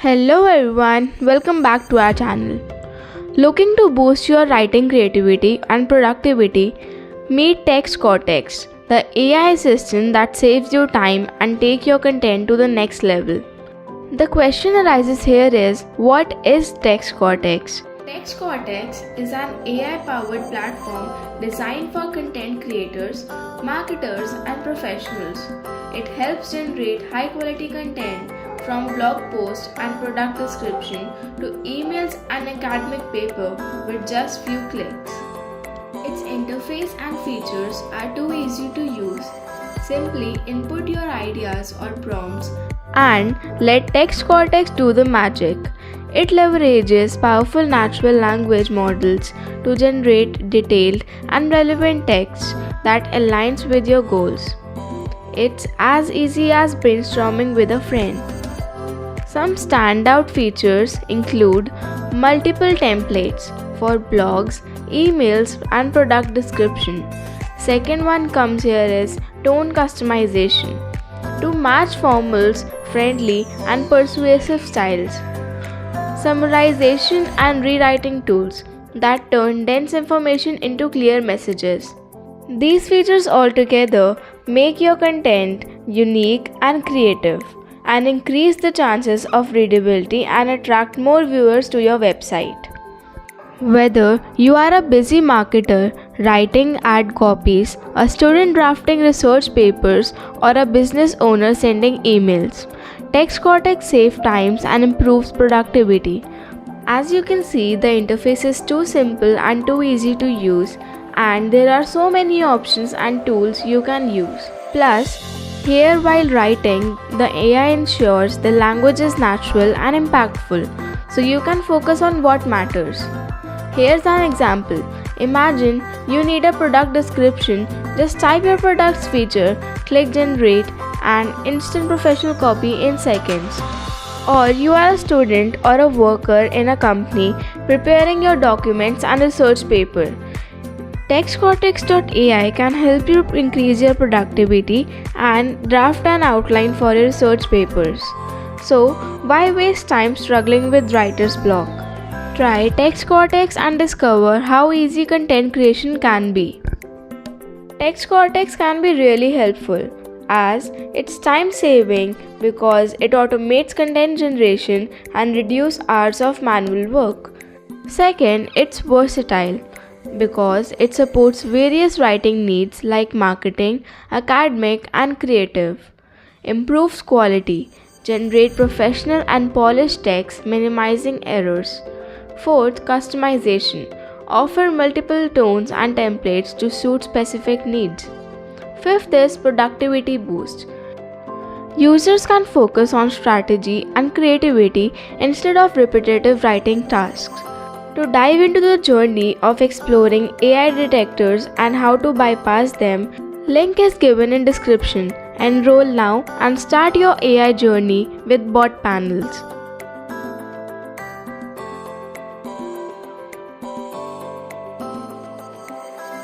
Hello everyone, welcome back to our channel. Looking to boost your writing creativity and productivity? Meet Cortex, the AI assistant that saves you time and take your content to the next level. The question arises here is, what is Cortex? Cortex is an AI-powered platform designed for content creators, marketers, and professionals. It helps generate high-quality content from blog posts and product description to emails and academic paper with just few clicks. Its interface and features are too easy to use. Simply input your ideas or prompts and let Cortex do the magic. It leverages powerful natural language models to generate detailed and relevant text that aligns with your goals. It's as easy as brainstorming with a friend. Some standout features include multiple templates for blogs, emails, and product description. Second one comes here is tone customization to match formals, friendly, and persuasive styles. Summarization and rewriting tools that turn dense information into clear messages. These features altogether make your content unique and creative, and increase the chances of readability and attract more viewers to your website. Whether you are a busy marketer writing ad copies, a student drafting research papers, or a business owner sending emails, Cortex saves times and improves productivity. As you can see, the interface is too simple and too easy to use, and there are so many options and tools you can use. Plus, here while writing, the AI ensures the language is natural and impactful, so you can focus on what matters. Here's an example. Imagine you need a product description, just type your product's feature, click generate, and instant professional copy in seconds. Or you are a student or a worker in a company preparing your documents and research paper. textcortex.ai can help you increase your productivity and draft an outline for your research papers. So, why waste time struggling with writer's block? Try Cortex and discover how easy content creation can be. Cortex can be really helpful as it's time saving because it automates content generation and reduces hours of manual work. Second, it's versatile because it supports various writing needs like marketing, academic, and creative. Improves quality, generate professional and polished text, minimizing errors. Fourth, customization. Offer multiple tones and templates to suit specific needs. Fifth is productivity boost. Users can focus on strategy and creativity instead of repetitive writing tasks. To dive into the journey of exploring AI detectors and how to bypass them, link is given in description. Enroll now and start your AI journey with Botpanels.